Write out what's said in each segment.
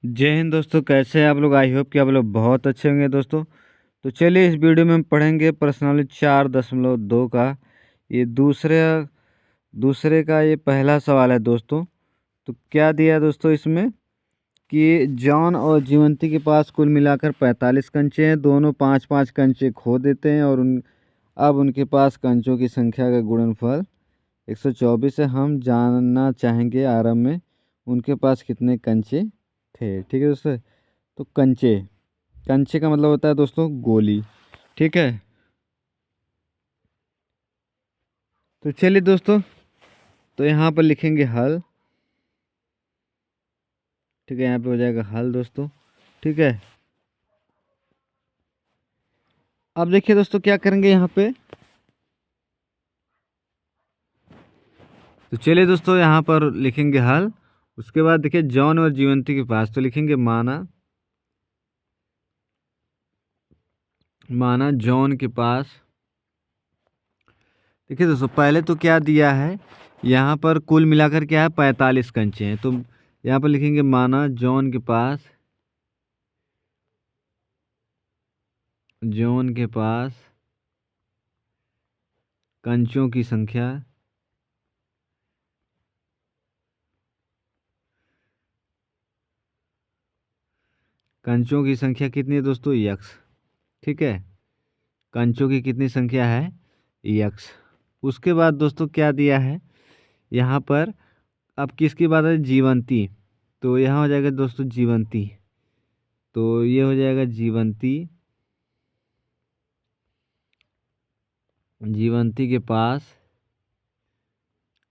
जय हिंद दोस्तों, कैसे हैं आप लोग। आई होप कि आप लोग बहुत अच्छे होंगे दोस्तों। तो चलिए इस वीडियो में हम पढ़ेंगे प्रश्नावली 4.2 का ये दूसरे दूसरे का ये पहला सवाल है दोस्तों। तो क्या दिया है दोस्तों इसमें कि जॉन और जीवंती के पास कुल मिलाकर 45 कंचे हैं। दोनों 5-5 कंचे खो देते हैं और अब उनके पास कंचों की संख्या का गुणनफल 124 है। हम जानना चाहेंगे आरंभ में उनके पास कितने कंचे थे। ठीक है दोस्तों। तो कंचे कंचे का मतलब होता है दोस्तों गोली। ठीक है। तो चलिए दोस्तों, तो यहाँ पर लिखेंगे हल। ठीक है, यहाँ पे हो जाएगा हल दोस्तों। ठीक है। अब देखिए दोस्तों क्या करेंगे यहाँ पे। तो चलिए दोस्तों यहाँ पर लिखेंगे हल। उसके बाद देखिए जॉन और जीवंती के पास तो लिखेंगे माना जॉन के पास। देखिए दोस्तों पहले तो क्या दिया है, यहाँ पर कुल मिलाकर क्या है 45 कंचे हैं। तो यहाँ पर लिखेंगे माना जॉन के पास कंचों की संख्या कितनी है दोस्तों, यक्स। ठीक है, कंचों की कितनी संख्या है, यक्स। उसके बाद दोस्तों क्या दिया है यहाँ पर, अब किसकी बात है, जीवंती। तो यहाँ हो जाएगा दोस्तों जीवंती। तो ये हो जाएगा जीवंती के पास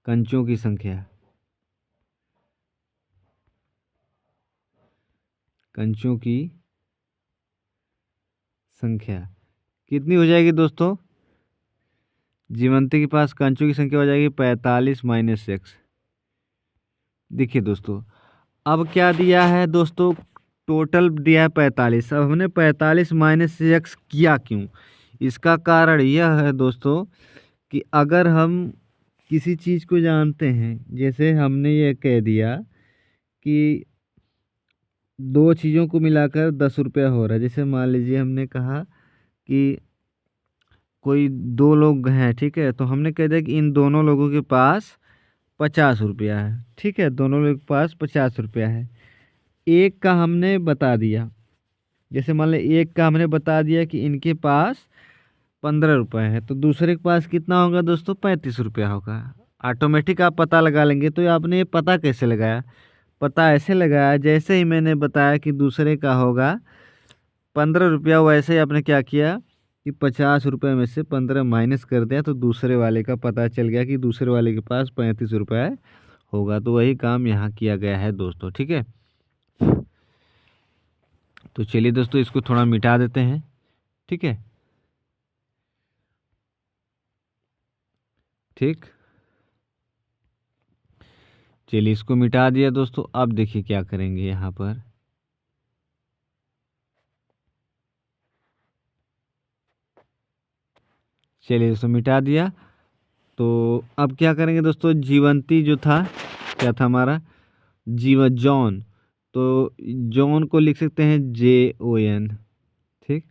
कंचों की संख्या कितनी हो जाएगी दोस्तों। जीवंती के पास कंचों की संख्या हो जाएगी 45 माइनस एक्स। देखिए दोस्तों अब क्या दिया है दोस्तों, टोटल दिया है 45। अब हमने 45 माइनस एक्स किया क्यों, इसका कारण यह है दोस्तों कि अगर हम किसी चीज़ को जानते हैं, जैसे हमने ये कह दिया कि दो चीज़ों को मिलाकर 10 रुपया हो रहा है। जैसे मान लीजिए हमने कहा कि कोई दो लोग हैं, ठीक है, तो हमने कह दिया कि इन दोनों लोगों के पास 50 रुपया है। ठीक है, दोनों लोगों के पास 50 रुपया है। एक का हमने बता दिया, जैसे मान लें एक का हमने बता दिया कि इनके पास 15 रुपये है, तो दूसरे के पास कितना होगा दोस्तों, 35 रुपया होगा। ऑटोमेटिक आप पता लगा लेंगे। तो आपने ये पता कैसे लगाया, पता ऐसे लगाया जैसे ही मैंने बताया कि दूसरे का होगा 15 रुपया, वैसे ही आपने क्या किया कि 50 रुपये में से 15 माइनस कर दिया, तो दूसरे वाले का पता चल गया कि दूसरे वाले के पास 35 रुपये होगा। तो वही काम यहाँ किया गया है दोस्तों। ठीक है, तो चलिए दोस्तों इसको थोड़ा मिटा देते हैं। ठीक है, ठीक, चलिए इसको मिटा दिया दोस्तों। अब देखिए क्या करेंगे यहाँ पर। चलिए दोस्तों मिटा दिया। तो अब क्या करेंगे दोस्तों, जीवंती जो था, क्या था हमारा जॉन। तो जॉन को लिख सकते हैं JON। ठीक,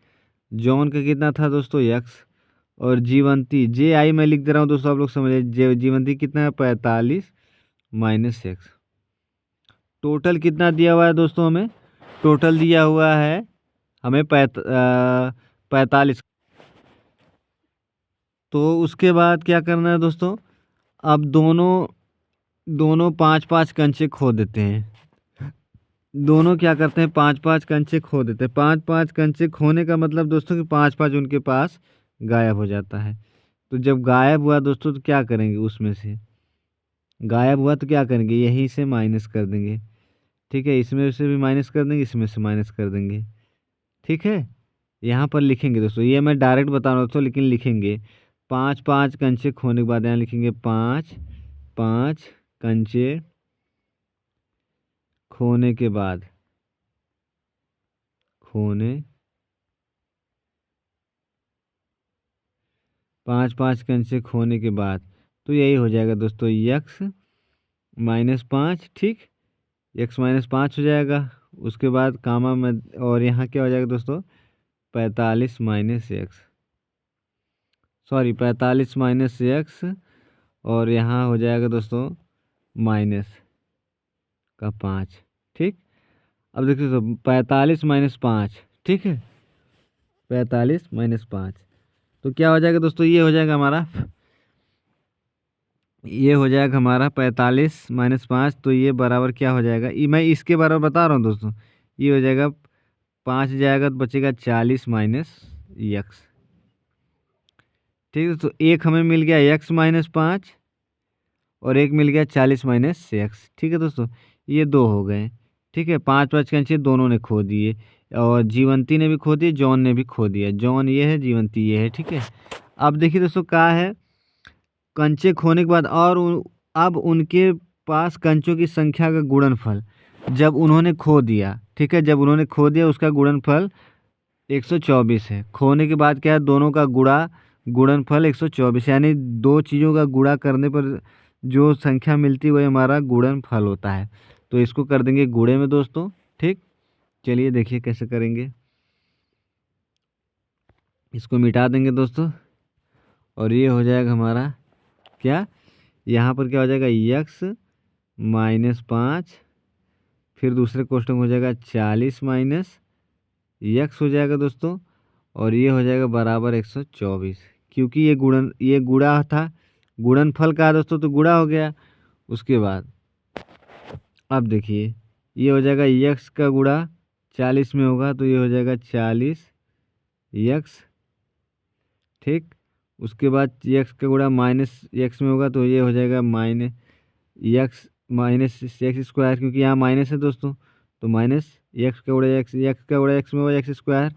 जॉन का कितना था दोस्तों, यक्स। और जीवंती JI मैं लिख दे रहा हूँ दोस्तों, आप लोग समझे। जीवंती कितना है, 45 माइनस एक्स। टोटल कितना दिया हुआ है दोस्तों हमें, टोटल दिया हुआ है हमें 45। तो उसके बाद क्या करना है दोस्तों, अब दोनों दोनों 5-5 कंचे खो देते हैं। दोनों क्या करते हैं, 5-5 कंचे खो देते हैं। 5-5 कंचे खोने का मतलब दोस्तों कि 5-5 उनके पास गायब हो जाता है। तो जब गायब हुआ दोस्तों तो क्या करेंगे, उसमें से गायब हुआ तो क्या करेंगे, यहीं से माइनस कर देंगे। ठीक है, इसमें से भी माइनस कर देंगे, इसमें से माइनस कर देंगे। ठीक है, यहाँ पर लिखेंगे दोस्तों, ये मैं डायरेक्ट बता रहा हूँ दोस्तों, लेकिन लिखेंगे 5-5 कंचे खोने के बाद यहाँ लिखेंगे 5-5 कंचे खोने के बाद, खोने 5-5 कंचे खोने के बाद, तो यही हो जाएगा दोस्तों, x -5। ठीक, x -5 हो जाएगा। उसके बाद कामा में, और यहाँ क्या हो जाएगा दोस्तों 45 minus x, sorry 45 minus x, और यहाँ हो जाएगा दोस्तों माइनस का 5। ठीक, अब देखिए तो 45 माइनस 5, ठीक है 45 माइनस 5, तो क्या हो जाएगा दोस्तों, ये हो जाएगा हमारा 45 माइनस 5, तो ये बराबर क्या हो जाएगा, ये मैं इसके बराबर बता रहा हूँ दोस्तों, ये हो जाएगा 5 जाएगा तो बचेगा 40 माइनस एक्स। ठीक है, तो एक हमें मिल गया एक्स माइनस 5 और एक मिल गया 40 माइनस एक्स। ठीक है दोस्तों, ये दो हो गए। ठीक है, 5 के अंचे दोनों ने खो दिए, और जीवंती ने भी खो दिए, जॉन ने भी खो दिया। जॉन ये है, जीवंती ये है। ठीक है, अब देखिए दोस्तों क्या है, कंचे खोने के बाद अब उनके पास कंचों की संख्या का गुणनफल जब उन्होंने खो दिया, ठीक है, जब उन्होंने खो दिया उसका गुणनफल 124 है। खोने के बाद क्या है, दोनों का गुणनफल 124, यानी दो चीज़ों का गुणा करने पर जो संख्या मिलती है वही हमारा गुणनफल होता है। तो इसको कर देंगे गुणे में दोस्तों। ठीक, चलिए देखिए कैसे करेंगे, इसको मिटा देंगे दोस्तों, और ये हो जाएगा हमारा क्या, यहाँ पर क्या हो जाएगा यक्स माइनस 5, फिर दूसरे क्वेश्चन हो जाएगा 40 माइनस यक्स हो जाएगा दोस्तों, और ये हो जाएगा बराबर 124, क्योंकि ये गुणा था, गुणनफल का है दोस्तों, तो गुणा हो गया। उसके बाद अब देखिए ये हो जाएगा यक्स का गुणा 40 में होगा, तो ये हो जाएगा 40 यक्स। ठीक, उसके बाद यक्स का गुणा माइनस यक्स में होगा, तो ये हो जाएगा माइनस एक्स स्क्वायर, क्योंकि यहाँ माइनस है दोस्तों, तो माइनस यक्स का गुणा एक्स में होगा एक्स स्क्वायर।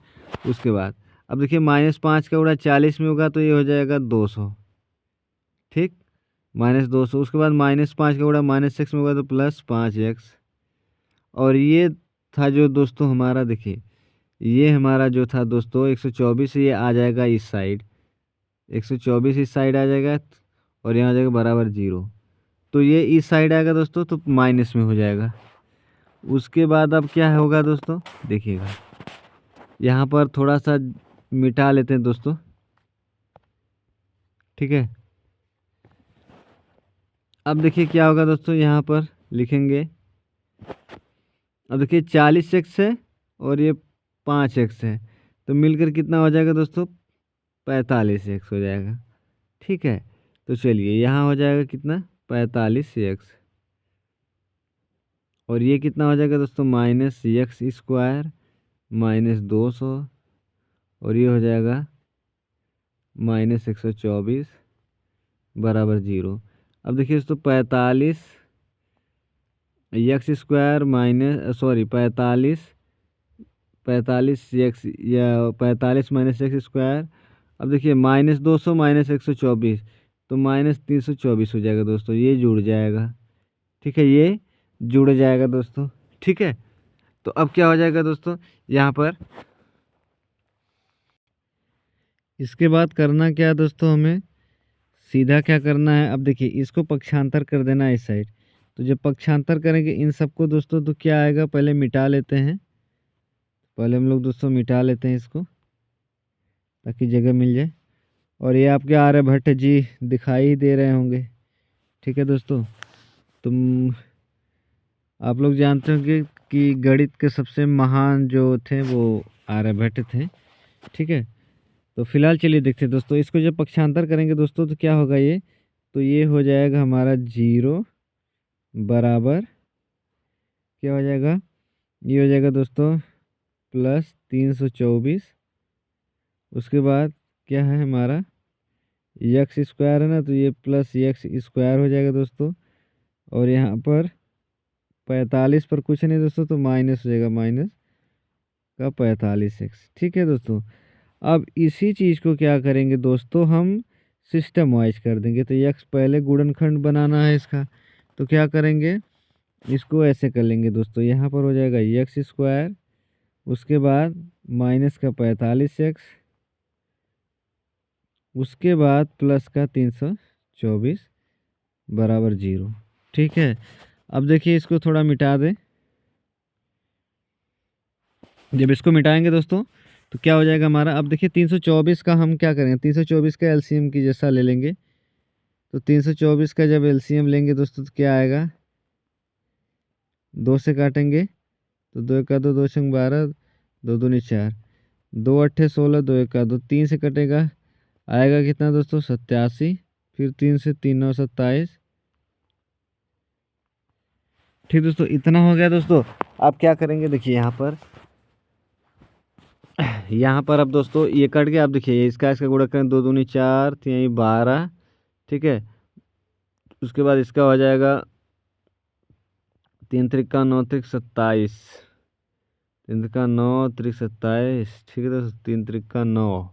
उसके बाद अब देखिए -5 का गुणा 40 में होगा, तो ये हो जाएगा 200। ठीक, -200। उसके बाद -5 का गुणा -x में होगा, तो +5x। और ये था जो दोस्तों हमारा, देखिए ये हमारा जो था दोस्तों 124, ये आ जाएगा इस साइड, 124 इस साइड आ जाएगा, और यहाँ आ जाएगा बराबर 0, तो ये इस साइड आएगा दोस्तों, तो माइनस में हो जाएगा। उसके बाद अब क्या होगा दोस्तों, देखिएगा यहाँ पर थोड़ा सा मिटा लेते हैं दोस्तों। ठीक है, अब देखिए क्या होगा दोस्तों, यहाँ पर लिखेंगे, अब देखिए 40x है और ये 5x है, तो मिलकर कितना हो जाएगा दोस्तों 45x हो जाएगा। ठीक है, तो चलिए यहाँ हो जाएगा कितना 45x, और ये कितना हो जाएगा दोस्तों -x² -200, और ये हो जाएगा -124 बराबर 0। अब देखिए दोस्तों 45 x square minus, sorry 45 x, या 45 माइनस एक्स स्क्वायर। अब देखिए -200 -124, तो -324 हो जाएगा दोस्तों, ये जुड़ जाएगा। ठीक है, ये जुड़ जाएगा दोस्तों। ठीक है, तो अब क्या हो जाएगा दोस्तों, यहाँ पर इसके बाद करना क्या है दोस्तों, हमें सीधा क्या करना है, अब देखिए इसको पक्षांतर कर देना है इस साइड। तो जब पक्षांतर करेंगे इन सबको दोस्तों, तो क्या आएगा, पहले मिटा लेते हैं, पहले हम लोग दोस्तों मिटा लेते हैं इसको, ताकि जगह मिल जाए। और ये आपके आर्यभट्ट जी दिखाई दे रहे होंगे। ठीक है दोस्तों, तुम आप लोग जानते होंगे कि गणित के सबसे महान जो थे वो आर्यभट्ट थे। ठीक है, तो फिलहाल चलिए देखते हैं दोस्तों, इसको जब पक्षांतर करेंगे दोस्तों, तो क्या होगा ये, तो ये हो जाएगा हमारा 0 बराबर क्या हो जाएगा, ये हो जाएगा दोस्तों +324। उसके बाद क्या है हमारा यक्स स्क्वायर है ना, तो ये +x² हो जाएगा दोस्तों, और यहाँ पर 45 पर कुछ नहीं दोस्तों, तो माइनस हो जाएगा, माइनस का 45x। ठीक है दोस्तों, अब इसी चीज़ को क्या करेंगे दोस्तों, हम सिस्टम वाइज कर देंगे। तो यक्स पहले गुणनखंड बनाना है इसका, तो क्या करेंगे, इसको ऐसे कर लेंगे दोस्तों, यहाँ पर हो जाएगा यक्स स्क्वायर, उसके बाद माइनस का 45x, उसके बाद प्लस का 324 बराबर 0। ठीक है, अब देखिए इसको थोड़ा मिटा दें, जब इसको मिटाएंगे दोस्तों तो क्या हो जाएगा हमारा। अब देखिए 324 का हम क्या करेंगे, 324 का एलसीएम की जैसा ले लेंगे। तो 324 का जब एलसीएम लेंगे दोस्तों तो क्या आएगा, 2 से काटेंगे तो 2 का 2, 2 छंग 12, 2 दूनी 4, 2 अट्ठे 16, 2 का 2, 3 से कटेगा, आएगा कितना दोस्तों 87, फिर 3 से 3 9 27। ठीक दोस्तों, इतना हो गया दोस्तों। आप क्या करेंगे देखिए यहाँ पर अब दोस्तों ये कट गया। आप देखिए इसका गुणा करें, 2 दूनी 4, 3 12, ठीक है। उसके बाद इसका हो जाएगा 3 त्रिका 9 त्रिक 27, 3 त्रिका 9 त्रिक 27, ठीक है दोस्तों, 3 त्रिका 9।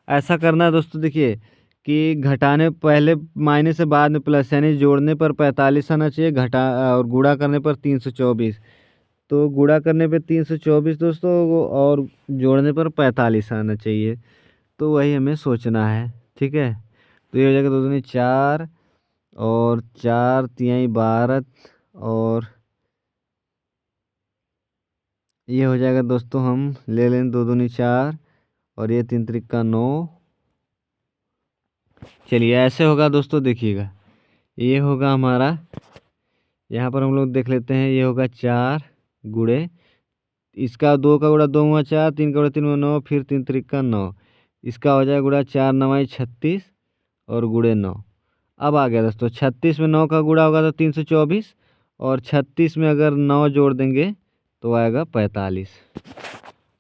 ऐसा करना है दोस्तों। देखिए कि घटाने पहले माइनस से बाद में प्लस, यानी जोड़ने पर 45 आना चाहिए, घटा और गुणा करने पर 324। तो गुणा करने पे 324 दोस्तों और जोड़ने पर 45 आना चाहिए। तो वही हमें सोचना है, ठीक है। तो ये हो जाएगा 2 दूनी 4 और 4 तिहाई 12 और ये हो जाएगा दोस्तों, हम ले लें 2 दूनी 4 और ये 3 त्रिका 9। चलिए ऐसे होगा दोस्तों, देखिएगा ये होगा हमारा, यहाँ पर हम लोग देख लेते हैं। ये होगा 4 गुणे इसका 2 का गुणा 2 हुआ 4, 3 का गुणा 3 हुआ 9, फिर 3 त्रिका 9। इसका हो जाएगा गुणा 4 9 36 और गुणे 9। अब आ गया दोस्तों 36 में 9 का गुणा होगा तो 324 और 36 में अगर 9 जोड़ देंगे तो आएगा 45।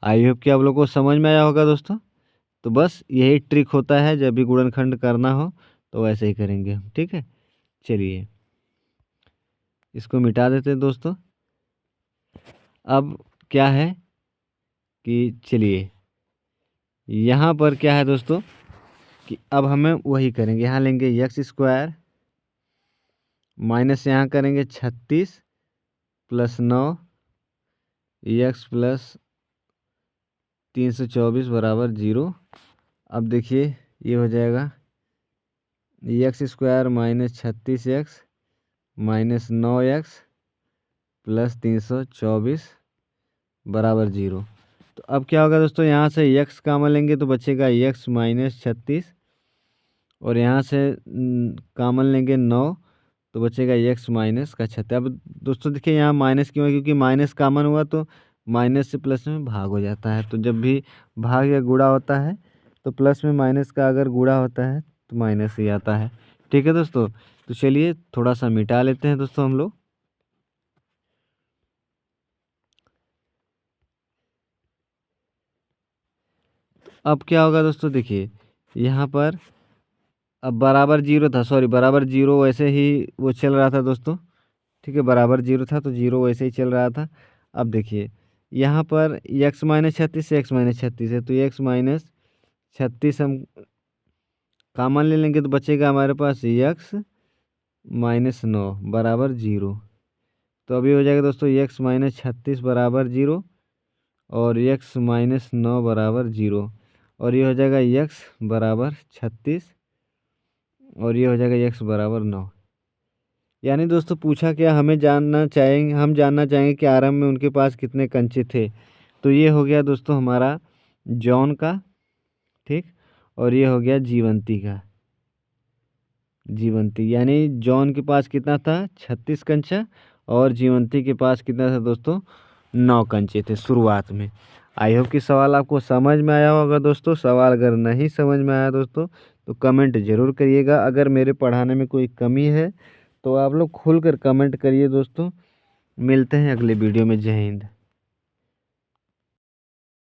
आई होप कि आप लोग को समझ में आया होगा दोस्तों। तो बस यही ट्रिक होता है, जब भी गुणनखंड करना हो तो वैसे ही करेंगे हम, ठीक है। चलिए इसको मिटा देते हैं दोस्तों। अब क्या है कि चलिए यहाँ पर क्या है दोस्तों कि अब हमें वही करेंगे। यहाँ लेंगे एक्स स्क्वायर माइनस यहाँ करेंगे 36 प्लस 9 एक्स प्लस 324 बराबर 0। अब देखिए ये हो जाएगा x square minus 36x minus 9x plus 324 बराबर 0। तो अब क्या होगा दोस्तों, यहाँ से x कॉमन लेंगे तो बचेगा x माइनस 36 और यहाँ से कॉमन लेंगे 9 तो बचेगा x माइनस का 36। अब दोस्तों देखिए यहाँ माइनस क्यों है, क्योंकि माइनस कॉमन हुआ तो माइनस से प्लस में भाग हो जाता है। तो जब भी भाग या गुणा होता है तो प्लस में माइनस का अगर गुणा होता है तो माइनस ही आता है, ठीक है दोस्तों। तो चलिए थोड़ा सा मिटा लेते हैं दोस्तों हम लोग। अब क्या होगा दोस्तों, देखिए यहाँ पर अब बराबर 0 था, सॉरी बराबर 0 वैसे ही वो चल रहा था दोस्तों, ठीक है। बराबर 0 था तो 0 वैसे ही चल रहा था। अब देखिए यहाँ पर x माइनस 36 से x माइनस 36 है तो x माइनस 36 हम कॉमन ले लेंगे तो बचेगा हमारे पास x माइनस 9 बराबर 0। तो अभी हो जाएगा दोस्तों x माइनस 36 बराबर 0 और x माइनस 9 बराबर 0 और ये हो जाएगा x बराबर 36 और ये हो जाएगा x बराबर 9। यानी दोस्तों पूछा क्या, हम जानना चाहेंगे कि आरंभ में उनके पास कितने कंचे थे। तो ये हो गया दोस्तों हमारा जॉन का, ठीक। और ये हो गया जीवंती यानी जॉन के पास कितना था 36 कंचा और जीवंती के पास कितना था दोस्तों 9 कंचे थे शुरुआत में। आई होप कि सवाल आपको समझ में आया होगा दोस्तों। सवाल अगर नहीं समझ में आया दोस्तों तो कमेंट ज़रूर करिएगा। अगर मेरे पढ़ाने में कोई कमी है तो आप लोग खुलकर कमेंट करिए दोस्तों। मिलते हैं अगले वीडियो में। जय हिंद।